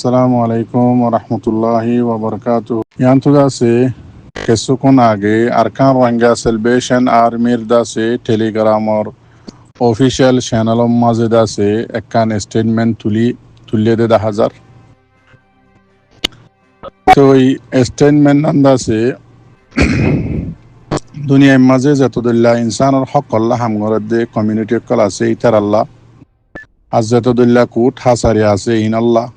Assalamu alaikum wa rahmatullahi wa barakatuh. Yantu dase kesukun age Arkan Rohingya Salvation Army dase Telegram or official channel maze dase ekkan statement tuliye de 1000 তো এই statement আন্দাছে দুনিয়ার মাঝে যতদুল্লাহ ইনসানের হক আল্লাহ হামগরদে community call আছে ইতার আল্লাহ আজ যতদুল্লাহ কুট হাসারি আছে in আল্লাহ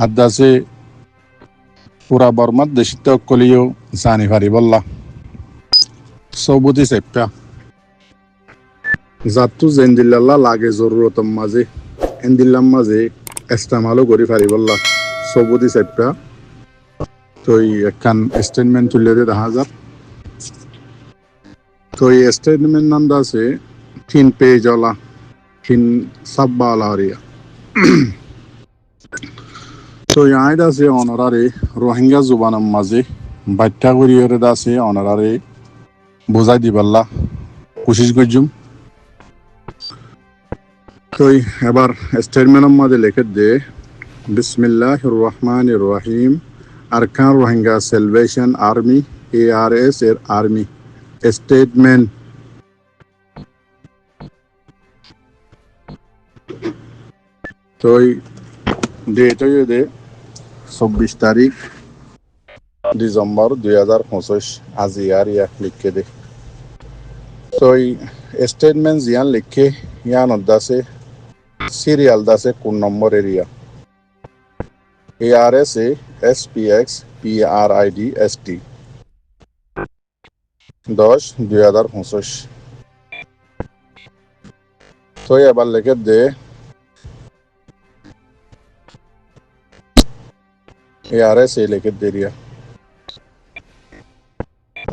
আদাসে পুরা বর্মাত দেশিত কলিও জানি পারিবল্লাহ সৌবুতি সেপ্পা জাতু জেন্দিল্লাহ লাগে জরুরতম মাঝে এন্দিল্লাম মাঝে ইস্তেমালও করি পারিবল্লাহ সৌবুতি সেপ্পা তো একখান স্টেটমেন্ট তুলে দে 1000 তো এই স্টেটমেন্ট নাম আছে 3 পেজ ওলা 3 সাব্বা আলারিয়া তো ইয়াইদ আছে অনারারে রোহিঙ্গা জুবানাম মাঝে বাচ্চা করিয়রে আছে অনারারে বোঝাই দিবাল্লা কোশিশ করজুম তো এবার স্টেটমেন্টের মাঝে লিখে দে বিসমিল্লাহির রহমানির রহিম Arakan Rohingya salvation army ARS এর আর্মি স্টেটমেন্ট তো ডেট হয়ে 24 তারিখ ডিসেম্বর 2025 আজি আর ইয়া লিখে দে তো স্টেটমেন্ট জিয়ান লিখে ইয়ান দাসে সিরিয়াল দাসে কোন নম্বর area ARS SPX PRID ST 10/2025 তো এবার লিখে দে ARS লিখে দে রিয়া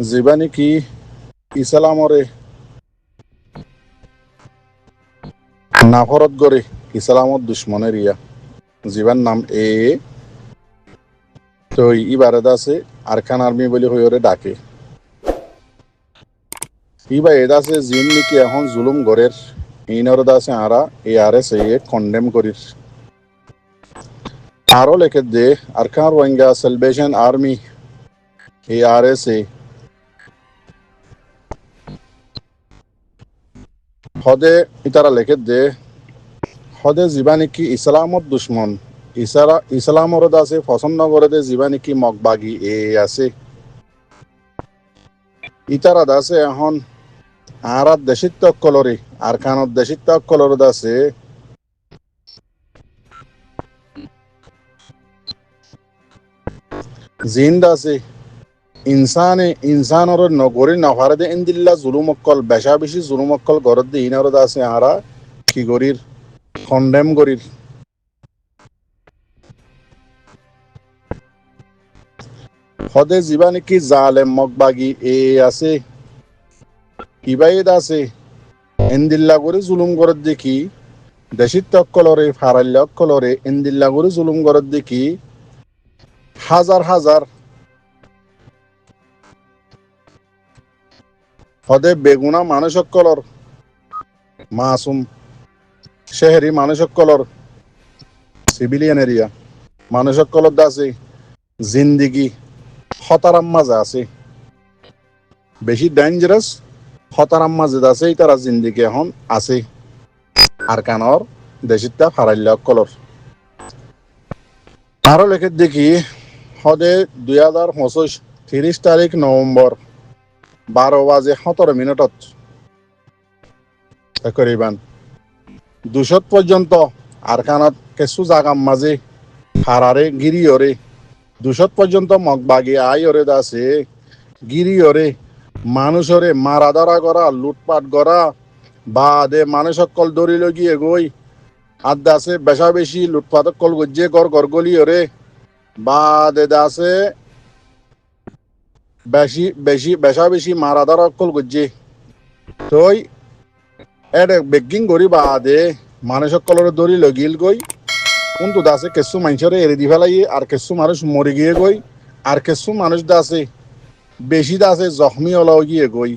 জীবানী কি ইসলামরে নাফরত গরে ইসলামত দুশ্মনের ইয়া জীবান নাম এ তো ইবারত আছে আরকান আর্মি বলে হইরে ডাকে ইবা এদা আছে জিন নাকি এখন জুলুম গরের ইনরদ আছে আরা ARS কন্ডেম করির আরো লিখে দে Arakan Rohingya salvation army ARS হদে ইতারা লিখে দে হদে জীবানী কি ইসলামত দুশ্মন ইসলামর আছে পছন্দ করে দে জীবানী কি মগবাগি আছে ইতারা আছে এখন আরাত দেশিত কলরে আর কানত দেশিত কলর আছে জিন্দ আছে ইনসানর নগরী নভারে দে ইন্দিল্লা জুলুমক্কল বেশা বেশি জুলুমক্কল গরদ দে ইনারদ আছে আরা কি গরির কন্ডেম গরির হদে জীবানী কি জালেম মগবাগি আছে ইবাইদ আছে ইন্দিল্লা করে জুলুম গরদ দেখি দেশিত কলরে ফারাল্য কলরে ইন্দিল্লা করে জুলুম গরদ দেখি হাজার হাজার হদে বেগুনা মানুষ কলর মাসুম শহরি মানুষ কলর সিভিলিয়ান এরিয়া মানুষ কলর আছে জিন্দিগি খতারাম মাঝে আছে বেশি ডেঞ্জারাস খতারাম মাঝে আছে তারা জিন্দিগি এখন আছে আর কানর দেশিতা ফারাইল্য কলর আরো লেখে দেখি হদে 2025 30 তারিখ নভেম্বর 12:17 তকরিবান 200 পর্যন্ত আরকানত কিছু জাগাম মাঝে হারারে গিরিয়রে 200 পর্যন্ত মগবাগি আইরে দাসে গিরিয়রে মানুষরে মারা ধরা করা লুটপাট করা বাদে মানুষ সকল দড়ি লগিয়ে গই আদাসে বেশা বেশি লুটপাট কল গজ্জে গর গরগলিয়রে বাদে দাসে বেশা বেশি মারা ধরা কল গজ্জে তই এডে বেগিং গরি বাদে মানুষ সকলের দড়ি লগিল গই কিন্তু দাসে কিছু মানুষের এড়ে দি ফেলাই আর কিছু মানুষ মরে গিয়ে গই আর কিছু মানুষ দাসে বেশি দাসে জখমি হলাও গিয়ে গই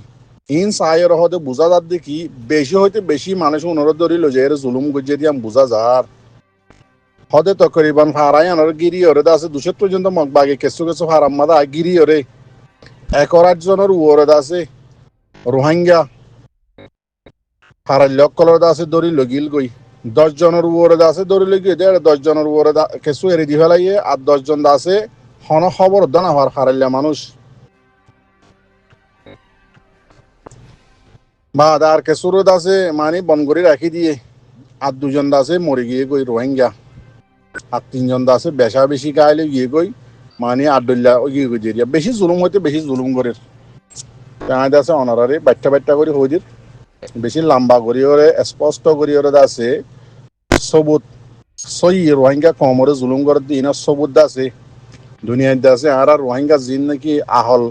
ইন সায়ের হতে বুঝা যার দেখি বেশি হইতে বেশি মানুষ অনুরোধ ধরি লো যে এর জুলুম গজ্জে দিয়ে বুঝা যার হদে তকরিবান ফারায়ানোর গিরি ওরে আছে 200 পর্যন্ত মগবাগে কিছু কিছু ফারাম মাদা গিরি ওরে 1 জনের উপরে আছে রোহিঙ্গা ফারাল্য কলর আছে দড়ি লগিল গই 10 জনের উপরে আছে দড়ি লগি 10 জনের উপরে কিছু এরি দি ফেলাইয়ে আর 10 জন আছে হন খবর দানা হওয়ার ফারাল্যা মানুষ বা আর কিছু আছে মানে বন করে রাখি দিয়ে আর 2 জন আছে মরে গিয়ে গই রোহিঙ্গা আর 3 জন আছে বেশা বেশি গাইলে গিয়ে গই মানে আড্ডল্লা গিয়ে গই দিয়া বেশি জুলুম হইতে বেশি জুলুম করে তাই আছে অনারারে বাচ্চা বাচ্চা করে হই দির বেশি লম্বা করি ওরে স্পষ্ট করি ওরে আছে সবুত সই রোহিঙ্গা কমরে জুলুম করে দিন সবুত আছে দুনিয়ায় আছে আর রোহিঙ্গা জিন নাকি আহল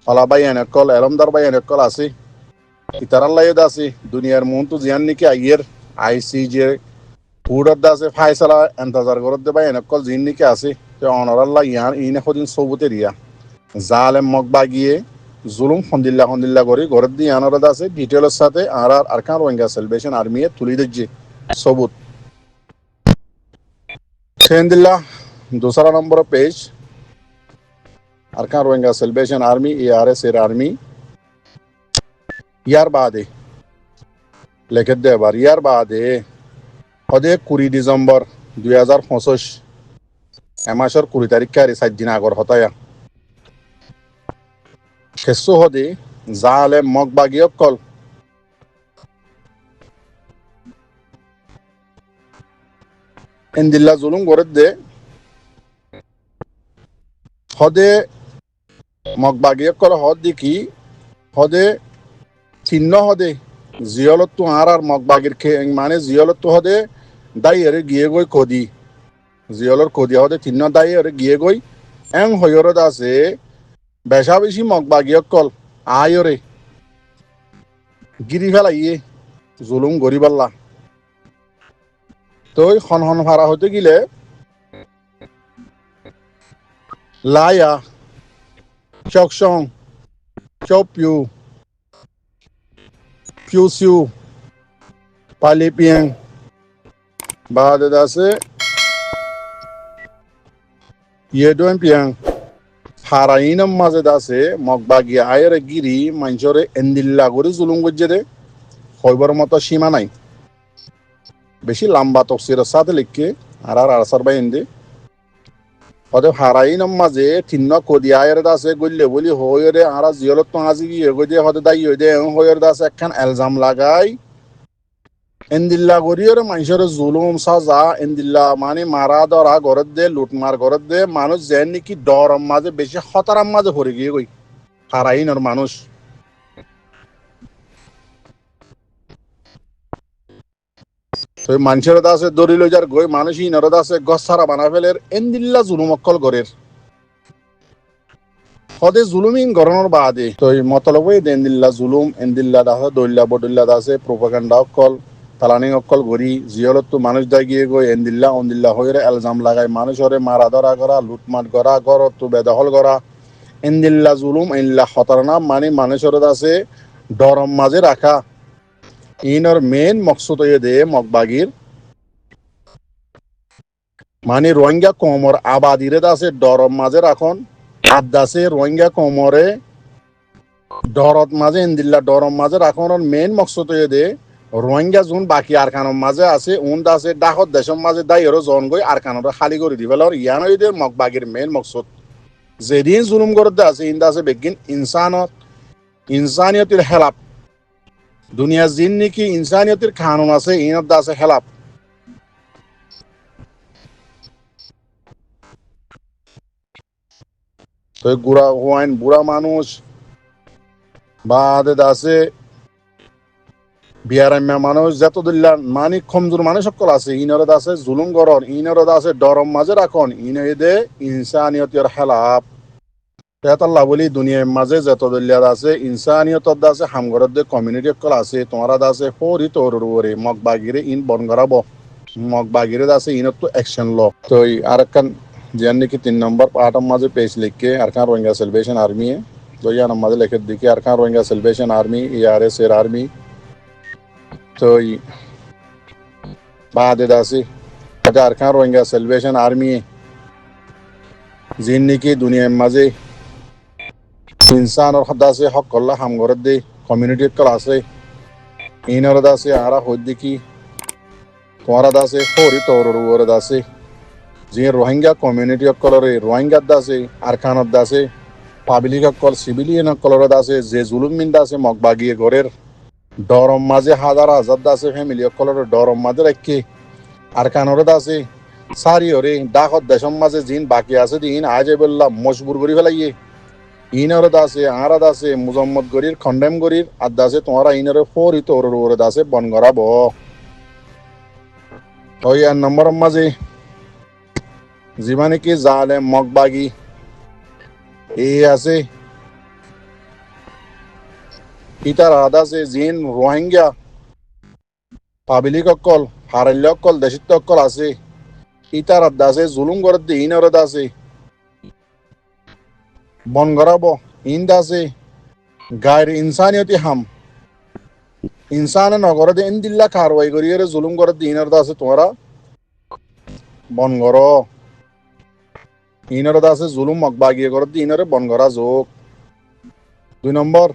হলা বাই এনেকল এলমদার বাই এনেকল আছে ইতারার লাইদ আছে দুনিয়ার মন তো জিয়ান নাকি আইয়ের আইসিজে ফুডত আছে ফাইসালা এন্তাজার করত দে বাই এনেকল জিন নাকি আছে তো অনারাল্লাহ ইয়ান ইনে সদিন সবুতে রিয়া জালেম মগবা গিয়ে জুলুম খন্দিল্লা করে ঘরের দিয়ে আনারদ আছে ডিটেলের সাথে আর আরকান রোহিঙ্গা সেলিব্রেশন আর্মি তুলি দিচ্ছে সবুত সেন্দিল্লা दूसरा नंबर पेज अरकान रोहिंगा सेलिब्रेशन आर्मी ARS এর আর্মি ইয়ার বাদে লেখে দে এবার ইয়ার বাদে হদে 20 ডিসেম্বর 2025 এমাসর 20 তারিখ কারি 7 দিন আগর হতায়া খেসু হদে জালেম মগবাগি অকল এন্দিল্লা জুলুম করে দে হদে মগবাগি অকল হদ দেখি হদে চিহ্ন হদে জিয়লত তো আর মগবাগির মানে জিয়লত তো হদে দাই এর গিয়ে গই কদি জিয়লর কদি হদে চিহ্ন দাই এর গিয়ে গই এং হয়রত আছে বেশা বেশি মগবাগি অকল আয়রে গিরি ফেলাইয়ে জুলুম গরিবাল্লা তো হন হন ভাড়া হতে গেলে লায়া চকসং চপিউ পিউসিউ পালিপিয়াং বাদে আছে ইয়েডোন পিয়াং হারাইনম মাঝে আছে মগবাগি আয়ের গিরি মানুষরে এন্দিল্লা করে জুলুম গজ্জে দে হইবার মতো সীমা নাই বেশি লম্বা তফসিরের সাথে লিখকে আর আরসার বাই এন্দি হতে হারাইনম মাঝে তিন্ন কদি আয়ের আছে গল্লে বলি হইরে আর জিয়লত তো আজি গিয়ে গই দিয়ে হতে দাই হই দে হইর দাস একখান এলজাম লাগাই এন্দিল্লা গরিয়র মানুষের জুলুম সাজা এন্দিল্লা মানে মারা ধরা ঘরত দে লুটমার ঘরত দে মানুষ যেন নাকি ডরম মাঝে বেশি খতরাম মাঝে ভরে গিয়ে গই হারাইনর মানুষ তো মানুষের আছে দড়ি লই যার গই মানুষ ইনর আছে গছ ছাড়া বানা ফেলের এন্দিল্লা জুলুম অক্কল গরের হদে জুলুমিন গরনের বাদে তো মতলব এন্দিল্লা জুলুম এন্দিল্লা দাস দৈল্লা বদুল্লা দাসে প্রোপাগান্ডা অক্কল তালানি অক্কল গড়ি জিয়লত তো মানুষ দা গিয়ে গই এন্দিল্লা অন্দিল্লা হইরে এলজাম লাগায় মানুষরে মারা ধরা করা লুটমাট করা গরত তো বেদখল করা এন্দিল্লা জুলুম এন্দিল্লা খতরনাক মানে মানুষের আছে ডরম মাঝে রাখা ইনর মেন মকসুদ দে মগবাগির মানে রোহিঙ্গা কমর আবাদিরে আছে ডরম মাঝে রাখন আদাসে রোহিঙ্গা কমরে ডরত মাঝে এন্দিল্লা ডরম মাঝে রাখন মেন মকসুদ দে রোহিঙ্গা যোন বাকি আরকানোর মাঝে আছে উন আছে ডাকত দেশের মাঝে দায়রও জন গই আরকানোর খালি করে দিবেল আর ইয়ান মগবাগির মেন মকসুদ যেদিন জুলুম করতে আছে ইন্দা আছে বেগিন ইনসানিয়তের হেলাপ দুনিয়া জিন নাকি ইনসানিয়তের কানুন আছে ইনত আছে হেলাপ তো গুড়া হওয়াইন বুড়া মানুষ বাদে আছে বিয়ারাম্যা মানুষ যত দিল্লা মানে কমজোর মানুষ সকল আছে ইনরদ আছে জুলুম গরন ইনরদ আছে ডরম মাঝে রাখন ইনদে ইনসানিয়তের হেলাপ আল্লাহ বলি দুনিয়ার মাঝে যত দলিয়াত আছে ইনসানিয়ত আছে হামগরদ কমিউনিটি সকল আছে তোমার আছে হরি তোর মগবাগিরে ইন বন করাব মগবাগিরে আছে ইনত তো অ্যাকশন ল তো আর একখান জিয়ান নাকি 3 নম্বর পার্টের মাঝে পেজ লিখকে আরকান রোহিঙ্গা সেলিব্রেশন আর্মি তো ইয়ার মাঝে লিখে দিকে Arakan Rohingya celebration army ARS এর আর্মি তো বাদে আছে আরকান রোহিঙ্গা সেলিব্রেশন আর্মি জিন নাকি দুনিয়ার মাঝে ইনসান হদাসে হক কল্লা হামগরত দে কমিউনিটি কল আছে ইনর দাসে আরা হদ্দিকি তোমারা দাসে হরি তোর দাসে যে রোহিঙ্গা কমিউনিটি কলরে রোহিঙ্গা দাসে আরকানত দাসে পাবলিক কল সিভিলিয়ান কলর দাসে যে জুলুম মিন দাসে মগবাগিয়ে ঘরের ডরম মাঝে হাজার হাজার দাসে ফ্যামিলি কলর ডরম মাঝে রাখি আরকানর দাসে সারি ওরে ডাকত দেশম মাঝে জিন বাকি আছে দিন আজ বললাম মজবুর করি ফেলাইয়ে ইনর দাসে আরা দাসে মুজম্মদ গরির খন্ডেম গরির আর দাসে তোমারা ইনর ফরি তোর দাসে বন গড়াব ওই আর নম্বর মাঝে জীবনে কি জালে মগবাগি এই আছে ইতার আদাসে জিন রোহিঙ্গা পাবলিক অকল হারাল্য অকল দেশিত্ব অকল আছে ইতার আদাসে জুলুম গরত দি ইনর দাসে বন গড়াব ইন দাসে গায়ের ইনসানিয়তি হাম ইনসান নগরদে ইন্দিল্লা কারওয়াই করিয়ে জুলুম গরত দি ইনর দাসে তোমরা বন গড় ইনর দাসে জুলুম মগবাগিয়ে গরত দি ইনরে বন গড়া যোগ 2 নম্বর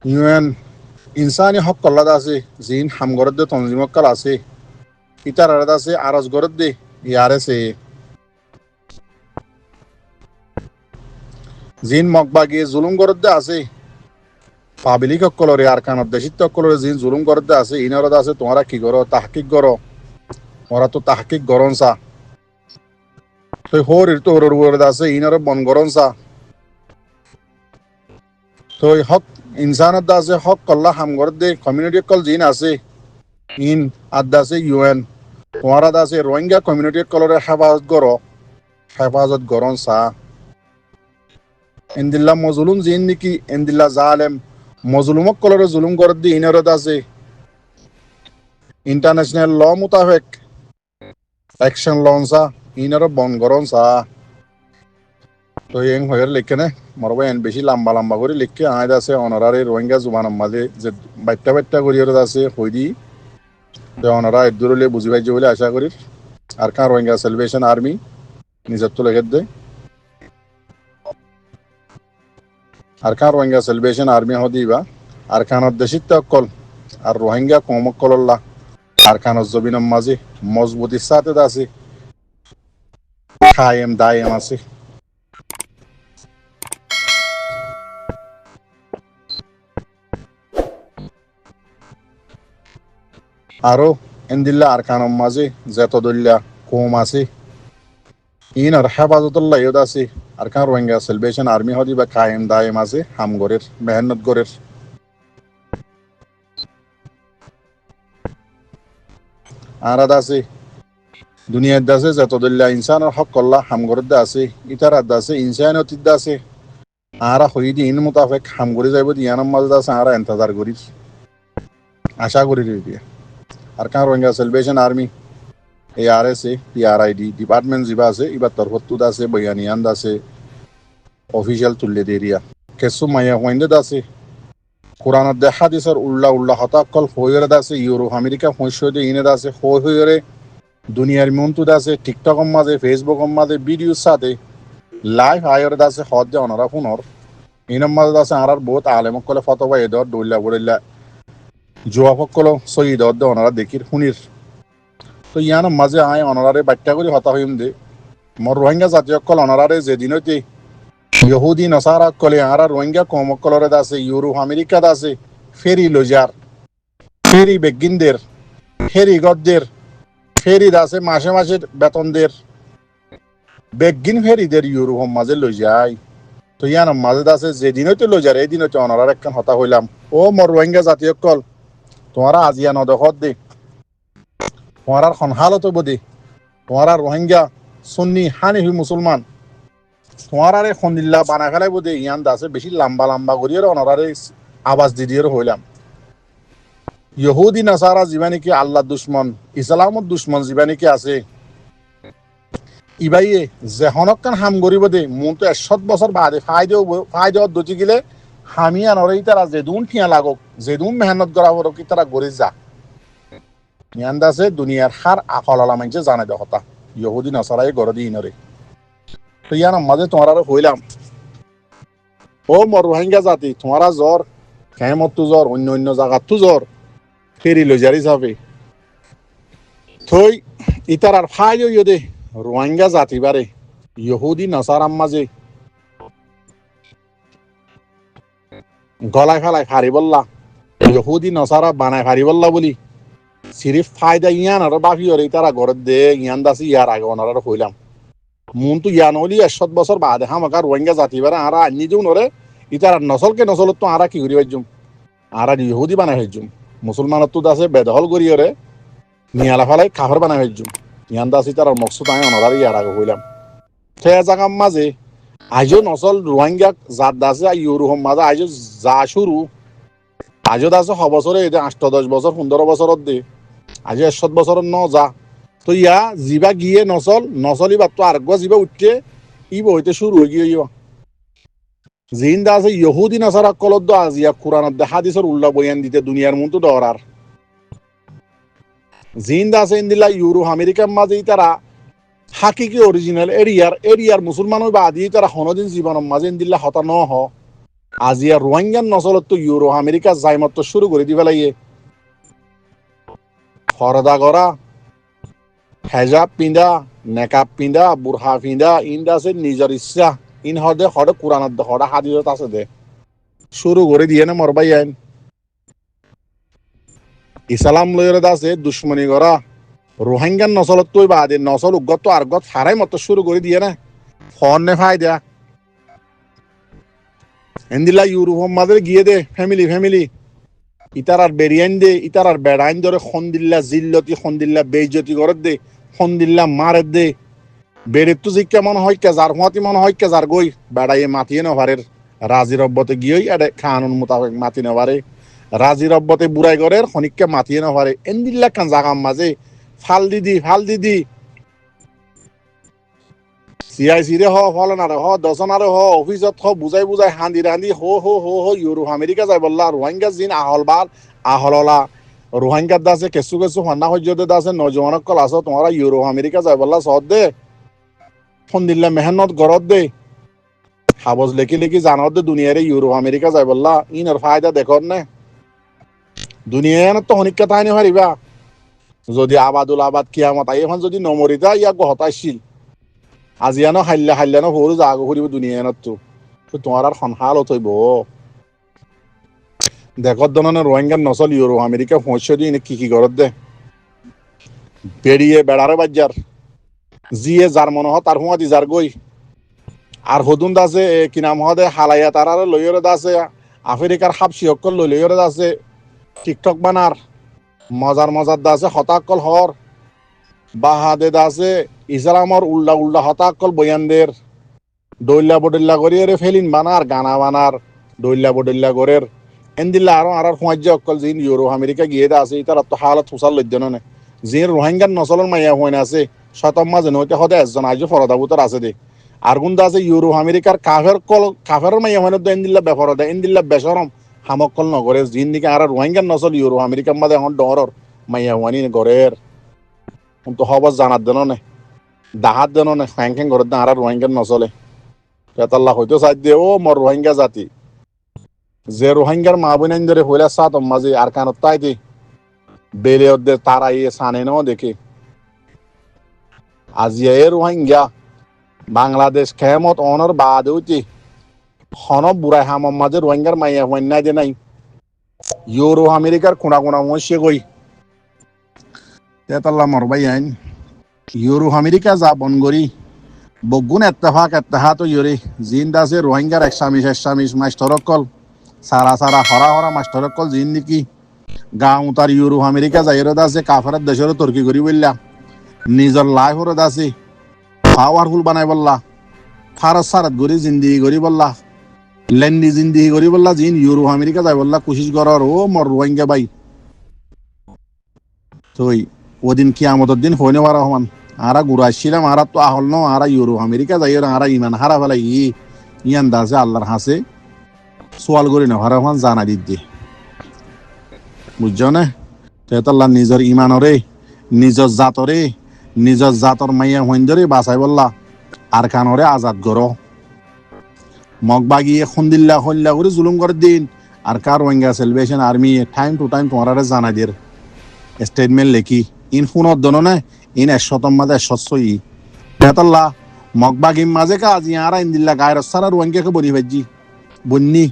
ইউএন ইনসানি হক কল্লাদ আছে জিন হামগরদ দে তনজিমক্কাল আছে ইতার আরাদ আছে আরজ গরদ দে ইয়ারেছে জিন মগবাগি জুলুম গরদ দে আছে পাবলিক কলরে আরকানত দেশিত কলরে জিন জুলুম গরদ দে আছে ইনরদ আছে তোমরা কি করো তাহকিক করো ওরা তো তাহকিক গরন সা তো হোর তো ওর আছে ইনর বন গরন সা তো হক ইনসানত আছে হক কল্লা হামগরদ দে কমিউনিটি কল জিন আছে ইন আদা আছে ইউএন তোমারা আছে রোহিঙ্গা কমিউনিটি কলরে হেফাজত গরন সা এন্দিল্লা মজলুম জিন নাকি এন্দিল্লা জালেম মজলুমক কলরে জুলুম গরদ দি ইনরদ আছে ইন্টারন্যাশনাল ল মোতাবেক অ্যাকশন লন সা ইনর বন গরন সা তো এং হয়ে লিখে নে মরবা এন বেশি লম্বা লম্বা করে লিখে আয় আছে অনারারে রোহিঙ্গা জুবান মাঝে যে বাট্টা করি আছে হই দি তো অনারা এদুরলে বুঝি পাইছে বলে আশা করি আর কার রোহিঙ্গা সেলিব্রেশন আর্মি নিজের তো লেখে দে আর কার রোহিঙ্গা সেলিব্রেশন আর্মি হদিবা আর কানত দেশিত কল আর রোহিঙ্গা কমক কলল্লা আর কানত জবিনম মাঝে মজবুতির সাথে আছে কায়েম দায়েম আছে আরো এন্দিল্লা আরকানম মাঝে যত দল্লা কম আছে ইনর হেফাজতুল্লাহ ইয়দ আছে আরকান রোহিঙ্গা সেলিব্রেশন আর্মি হদি বা কায়েম দায়েম আছে হামগরের মেহনত গরের আরাদ আছে দুনিয়ার দাসে যত দল্লা ইনসানের হক কল্লা হামগরের দা আছে ইতার আদ আছে ইনসানিয়তির দা আছে আরা হইদি ইন মোতাবেক হামগরে যাইব দিয়ানম মাঝে আছে আরা ইন্তজার করি আশা করি দিয়ে Arakan Rohingya celebration army ARSA PRID department জিবা আছে ইবার তরফতুদ আছে বয়ানিয়ান আছে অফিসিয়াল তুললে দেরিয়া কেসু মায়া হইন্দে আছে কোরআনত দে হাদিসের উল্লা হতাকল হইরে আছে ইউরোপ আমেরিকা হইসদে ইনে আছে হইরে দুনিয়ার মন্তুদ আছে টিকটক মাঝে ফেসবুক মাঝে ভিডিওর সাথে লাইভ আয়রে আছে হদ দে অনরা ফোনর ইনম মাঝে আছে আরার বহুত আলেম কলে ফতবা এদর দৌল্লা বড়িল্লা জোয়াফকল সঈদ দে অনরা দেখির হুনির তো ইয়ান মাঝে আয় অনারারে বাট্টা করে হতা হইম দে মর রোহিঙ্গা জাতীয় কল অনারারে যেদিন হইতে ইহুদি নসারা কলে আরা রোহিঙ্গা কমকলরে আছে ইউরোপ আমেরিকা আছে ফেরি লজার ফেরি বেগিনদের ফেরি গদ্দের ফেরি দাসে মাসে মাসে বেতনদের বেগিন ফেরিদের ইউরোপ মাঝে লই যায় তো ইয়ান মাঝে দাসে যেদিন হইতে লজার এই দিন হইতে অনারার একখান হতা হইলাম ও মর রোহিঙ্গা জাতীয় কল তোমারা আজিয়া নদখত দে তোমার হালত বদি তোমার রোহিঙ্গা সুন্নি হানিফি মুসলমান তোমার খন্দিল্লা বানা ফেলাই বোধে ইয়ান দাসে বেশি লম্বা লম্বা করিয়ে অনারে আওয়াজ দিয়ে হইলাম ইহুদি নাসারা জীবানী কি আল্লাহ দুশ্মন ইসলামত দুশ্মন জীবানী কি আছে ইবাইয়ে যেহনকান হাম গরিব দে মন তো 100 বছর বাদে ফায়দা দতি গেলে হামিয়ান ওরে তারা যেদুন ঠিয়া লাগক যেদুন মেহনত করা হলো কি তারা গড়ে যা ইয়ান্দাছে দুনিয়ার হার আকল আলা মানছে জানে দে কথা ইহুদি নাসারাই গড়ে দিই নরে তো ইয়ান মাঝে তোমার আর হইলাম ও মর রোহিঙ্গা জাতি তোমারা জ্বর কেমত তো জ্বর অন্য অন্য জায়গার তো জ্বর ফেরি লজারি যাবে থই ইতার আর ফাই ইয়ে দে রোহিঙ্গা জাতি বারে ইহুদি নাসারাম মাঝে গলায় ফেলায় ফারি বললা ইহুদি নাসারা বানায় ফারি বললা বলি সিরিফ ফায়দা ইয়ান আর বাকি ওরে তারা ঘরের দে ইয়ান দাসি ইয়ার আগে ওনারা কইলাম মন তো ইয়ান হলি 100 বছর বাদে হামাকা রোহিঙ্গা জাতি বারে আরা আনি দিও নরে ইতার নসলকে নসল তো আরা কি করি বাইজুম আরা ইহুদি বানায় হইজুম মুসলমানত তো দাসে বেদহল করি ওরে নিয়ালা ফেলাই কাফের বানায় হইজুম ইয়ান দাসি তার মকসুদ আয় ওনারা ইয়ার আগে কইলাম সে জাগাম মাঝে আজও নসল রোহিঙ্গা জাত দাসে ইউরোহম মাঝে আজও যা শুরু আজও দাসে 6 বছরে 8-10 বছর 15 বছরত দে আজ 100 বছর ন যা তো ইয়া জিবা গিয়ে নসলি বা তো আরগ জিবা উঠছে ই বইতে শুরু হয়ে গিয়ে জিন্দা আছে ইহুদি নাসারা কলদ আজিয়া কোরআনত দে হাদিসের উল্লা বয়ান দিতে দুনিয়ার মতো ডরার জিন্দা আছে ইন্দিল্লা ইউরোপ আমেরিকার মাঝে তারা হাকিকি অরিজিনাল এরিয়ার মুসলমান বা আদি তারা হনদিন জীবনের মাঝে ইন্দিল্লা হতা ন হ আজিয়া রোহিঙ্গান নসলত তো ইউরোপ আমেরিকা যাইমত শুরু করে দিবে লাগে ফরদা করা হেজাব পিন্ধা নেকাব পিন্ধা বুরহা পিন্ধা ইন্দা আছে নিজের ইচ্ছা ইন হদে হদে কোরআনত দে হদে হাদিসত আছে দে শুরু করে দিয়ে না মরবাই আইন ইসলাম লয়ের আছে দুশ্মনী করা রোহিঙ্গান নসলত তুই বাদে নসল উগত আরগত হারাই মতো শুরু করে দিয়ে না ফোন নে ফাই দেয়া এন্দিলা ইউরোপ মাঝে গিয়ে দে ফ্যামিলি ইতার আর বেরিয়ান দে ইতার আর বেড়াইন ধরে খন্দিল্লা জিল্লতি খন্দিল্লা বেইজতি করে দে খন্দিল্লা মারে দে বেড়ে তো যে কেমন হয় কে যার হুঁয়াতি মনে হয় কে যার গই বেড়াইয়ে মাতিয়ে নেভারের রাজি রব্বতে গিয়েই এডে কানুন মোতাবেক মাতি নেভারে রাজি রব্বতে বুড়াই করে খনিককে মাতিয়ে নেভারে এন্দিল্লা কান জাগাম মাঝে ফাল দিদি CIC রে হ ফলনারে হ দশনারে হ অফিসত হ বুঝাই হান্দি হো ইউরোপ আমেরিকা যাই বললা রোহিঙ্গা জিন আহললা রোহিঙ্গার দাসে কেসু ফান্না হজ্জতে দাসে নজওয়ানক কল আসো তোমারা ইউরোপ আমেরিকা যাই বললা সদ দে ফোন দিল্লা মেহনত গরত দে হাবজ লেখি জানত দে দুনিয়ারে ইউরোপ আমেরিকা যাই বললা ইনর ফায়দা দেখর নে দুনিয়ার তো হনিকা তাই নিহারিবা যদি আবাদ কিয়ামত আই এখন যদি নমরিতা ইয়াক হতাশীল আজিয়ানো হাল্লানো সৰু জাগ ফুৰিব দুনিয়ানত তো তোমাৰ আর সনহাল হইব দেখত দননে রোহিঙ্গার নসল ইউরোপ আমেরিকা পৌঁছে দিয়ে কি করত দে বেরিয়ে বেড়ারে বাজার জিয়ে যার মনে হয় তার হুঁয়া দি যার গই আর হদুন দাসে কি নাম হদে হালাইয়া তারারে লইরে দাসে আফ্রিকার হাবসি অকল লইরে দাসে টিকটক বানার মজার দাসে হতাকল হর বাহাদে দাসে ইসলামর উল্লা হতাকল বয়ানদের দৈল্লা বডল্লা করিয়ে ফেলিন বানার গানা বানার দৈল্লা বডল্লা করের এন্দিল্লা আর সমাজ্য অকল যিন ইউরোপ আমেরিকা গিয়ে আছে তার তো হালত ফুসাল লজ্জন নে যিন রোহিঙ্গার নসলের মাইয়া হয়ে আছে শতম মাঝে নইতে হতে একজন আজ ফরদাবুতর আছে দে আর গুন্দা আছে ইউরোপ আমেরিকার কাফের মাইয়া হয়ে এন্দিল্লা বেফরদা এন্দিল্লা বেসরম হামকল নগরে যিন দিকে আর রোহিঙ্গার নসল ইউরোপ আমেরিকার মাঝে এখন ডর মাইয়া হওয়ানি গড়ের তো হবস জানার দেন নে দাহাত দেন নে ফ্যাং করে দেন আর রোহিঙ্গার নচলে পেতাল্লা হয়তো চাই দিয়ে ও মর রোহিঙ্গা জাতি যে রোহিঙ্গার মা বোন ধরে হইলা সাত মাঝে আর কানত তাই দি বেলে ওদের তারা ইয়ে সানে নাও দেখে আজি এ রোহিঙ্গা বাংলাদেশ খেমত অনর বাদ হইতে হন বুড়াই হামার মাঝে রোহিঙ্গার মাইয়া হইন নাই দে নাই ইউরোপ আমেরিকার কোনা মশে গই তেতাল্লা মরবাই আইন ইউরোপ আমেরিকা যা বনগরি বগুন এত্তেহাত ইউরে জিন দাসে রোহিঙ্গার একসামিস মাস্টরকল সারা হরা মাস্টরকল জিন নাকি গাঁও তার ইউরোপ আমেরিকা যাইরে দাসে কাফারের দেশের তর্কি করি বললা নিজের লাইফর দাসে পাওয়ারফুল বানাই বললা ফারস সারাত গরি জিন্দিগি করি বললা লেন্ডি জিন্দিগি করি বললা জিন ইউরোপ আমেরিকা যাই বললা কোশিশ করার ও মর রোহিঙ্গা ভাই তুই ওদিন কিয়ামতের দিন হইনে পারা হমান আরা ঘুরাইছিলাম আরা তো আহল ন আরা ইউরোপ আমেরিকা যাই আরা ইমান হারা ফেলাই ইয়ান দাসে আল্লাহর হাসে সোয়াল করি না হারা হন জানা দিদি বুঝছো না তেতাল্লা নিজের ইমানরে নিজের জাতরে নিজের জাতর মাইয়া হইন্দরে বাঁচাই বললা আর খানরে আজাদ করো মগ বাগিয়ে খুন্দিল্লা হল্লা করে জুলুম করে দিন আর কার Rohingya celebration army time to time তোমার জানা দিয়ে স্টেটমেন্ট লেখি ইন ফোনত দনো না ইন 100 মাঝে 100 তেতাল্লা মগ বাগিম মাঝে কাজ ইয়ারা ইন্দিল্লা গায়ের সারা রোহিঙ্গাকে বনি ভাজি বন্নি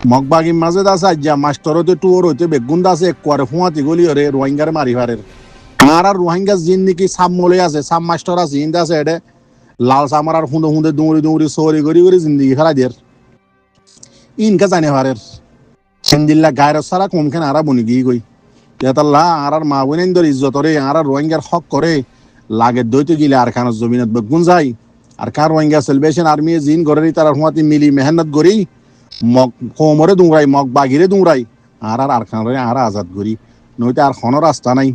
মগবাগির মাঝে আছে আজ্ঞা মাস্টার হইতে টুয়োর হইতে বেগুন আছে একবারে ফুঁয়াতি গলি হরে রোহিঙ্গার মারি ফারের আর রোহিঙ্গা জিন নাকি সাম মলে আছে সাম মাস্টার আছে ইন্দা আছে এডে লাল সামার আর হুঁদে হুঁদে দৌড়ি দৌড়ি সরি করি করে জিন্দগি ফেলা দের ইনকা জানে ফারের সেন্দিল্লা গায়ের সারা কমখান আরা বনি গিয়ে গই তেতাল্লা আর মা বোনেন ধর ইজ্জতরে আর রোহিঙ্গার হক করে লাগে দইতে গিলে আর খানের জমিনত বেগুন যায় আর কার রোহিঙ্গা সেলিব্রেশন আর্মি জিন গড়েরই তারা হুঁয়াতি মিলি মেহনত করি মগ কোমরে দুংরাই মগ বাগিরে দুংরাই আর খানরে আর আজাদ করি নইতে আর কোনো রাস্তা নাই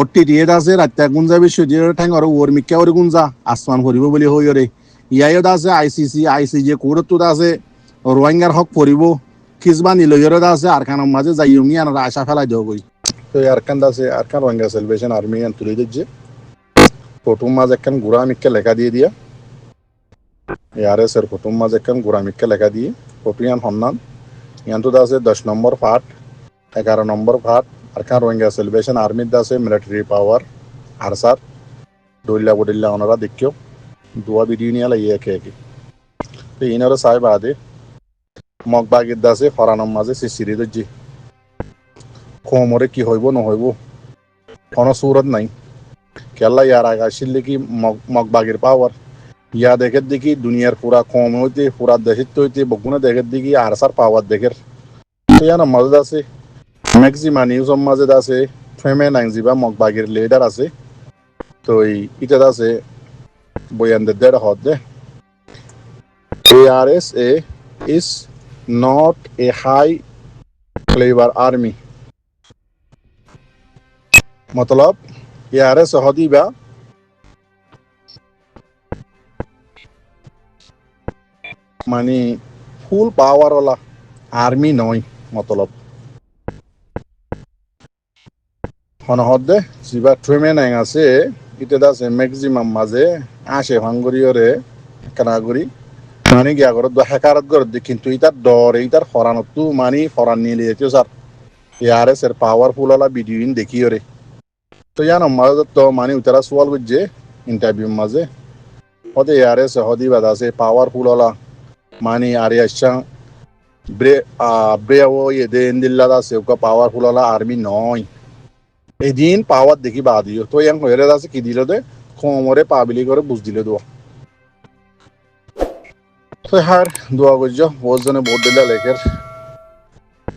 অটি দিয়ে আছে রাত্তা গুঞ্জা বিশ্ব দিয়ে ঠ্যাং আর ওর মিক্কা ওরে গুঞ্জা আসমান ভরিব বলি হই রে ইয়াইও আছে আইসিসি কোর্টত আছে রোহিঙ্গার হক পরিব খিজবানি লইরে আছে আর খানের মাঝে যাই উমি আর আশা ফেলাই দেব কই তো আর কান আছে আর কান রোহিঙ্গা সেলিব্রেশন আর্মি আন তুলে দিচ্ছে ফটো মাঝে একখান গুড়া মিক্কা লেখা দিয়ে দিয়া ইয়ারে ফটো মাঝে একখান গুড়া মিক্কা লেখা দিয়ে ফটোয়ান সন্ধান ইয়ানতো আছে 10 নম্বর পার্ট 11 নম্বর পার্ট আর কান রোহিঙ্গা সেলিব্রেশন আর্মির আছে মিলিটারি পাওয়ার আর স্যার দলিলা বডিল্লা ওনারা দেখিও দুয়া ভিডিও নিয়ে লাগে একে একে তো ইনারা সাহেব আদে মগবাগির দাসে ফরানোর মাঝে সিসিরি দজ্জি কোমরে কি হইব নহইব কোনো সুরত নাই কেল্লা ইয়ার আগে আসলে কি মগবাগির পাওয়ার ইয়া দেখের দেখি দুনিয়ার পুরা কম হইতে পুরা দেশের হইতে বগুনে দেখের দেখি আর সার পাওয়ার দেখের তো ইয়ার মাঝে আছে ম্যাক্সিমা নিউজের মাঝে আছে ফেমে নাইজিবা মগবাগির লিডার আছে তো ইটা আছে বয়ানদের দেড় হদ দে ARSA is not a high caliber army मतलब ARS হদিবা মানে ফুল পাওয়ার ওলা আর্মি নয় মতলব হনহদে জিবা ট্রেমে নাই আছে এটা আছে ম্যাক্সিমাম মাঝে আসে ভাঙ্গরিয়রে কানাগুড়ি মানে গিয়া ঘর হেকারত ঘর দি কিন্তু ইতার ডর ইতার ফরানত মানে ফরান নিয়ে লিয়েছে স্যার ইয়ারে স্যার পাওয়ারফুল ওলা ভিডিও দেখিওরে তো জানো মাঝে তো মানে উতারা সোয়াল বুঝছে ইন্টারভিউ মাঝে হতে ইয়ারে সে হদি বাদ আছে পাওয়ারফুল ওলা মানে আরে আচ্ছা ব্রে ও দে ইন্দিল্লা আছে ওকা পাওয়ারফুল ওলা আর্মি নয় এদিন পাওয়ার দেখি বা দিও তো ইয়াং হয়ে আছে কি দিল দে কোমরে পাবিলি করে বুঝ দিলে দোয়া তো হার দোয়া করছো বহুত জনে ভোট দিলা লেখের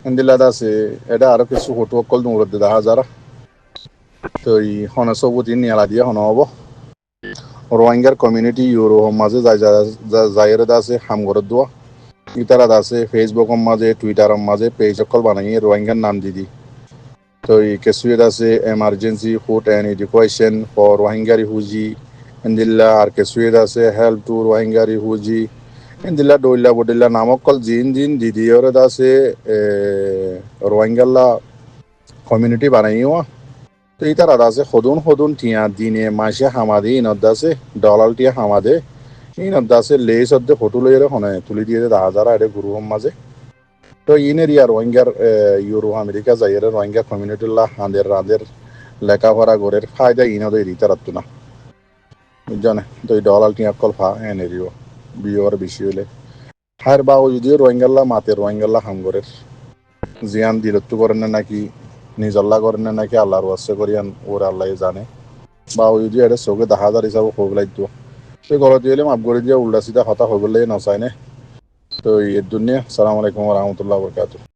ইন্দিল্লা আছে এটা আরো কিছু ফটো অকল দৌড় দে দেখা যারা তো হনে সবুতি নিয়ালা দিয়ে হন হব রোহিঙ্গার কমিউনিটি ইউরো মাঝে যাইরে আছে হামগর দোয়া ইতারা আছে ফেসবুকের মাঝে টুইটারের মাঝে পেজ অকল বানাইয়ে রোহিঙ্গার নাম দিদি তো কেসুয়েত আছে emergency food and education for Rohingya refugee ইন্দিল্লা আর কেসুয়েত আছে হেল্প টু রোহিঙ্গা রিফিউজি ইন্দিল্লা ডইল্লা বডিল্লা নামক কল জিন দিদিওরে আছে রোহিঙ্গাল্লা কমিউনিটি বানাইও তো ইতারা আছে সদুন টিয়া দিনে মাসে হামাদে ইনত আছে ডলাল টিয়া হামাদে ইনত আছে লেস অদ্দে ফটো লইরে হনে তুলি দিয়ে দেখা যারা এটা গুরুহম মাঝে তো ইনের ইয়ার রোহিঙ্গার ইউরো আমেরিকা যাইরে রোহিঙ্গা কমিউনিটিল্লা রাঁদের লেখাপড়া গড়ের ফায়দা ইনদে দিতে না বুঝছনে তো এই ডলাল টিয়া কল ফা এনেরিও বিয়র বেশি হইলে হার বা যদিও রোহিঙ্গাল্লা মাতে রোহিঙ্গাল্লা হামগরের জিয়ান দিলত্তু করেন না নাকি নিজল্লা করেন না নাকি আল্লাহর ওয়াসে করিয়ান ওর আল্লাহ জানে বা যদি এটা চোখে 10,000 হিসাবে হইলাই তো সেই গলত দিলে মাফ করে দিয়ে উল্টা সিধা হতা হইলে নচায় নে তো এর দুনিয়া সালাম আলাইকুম রহমতুল্লাহ বরকাত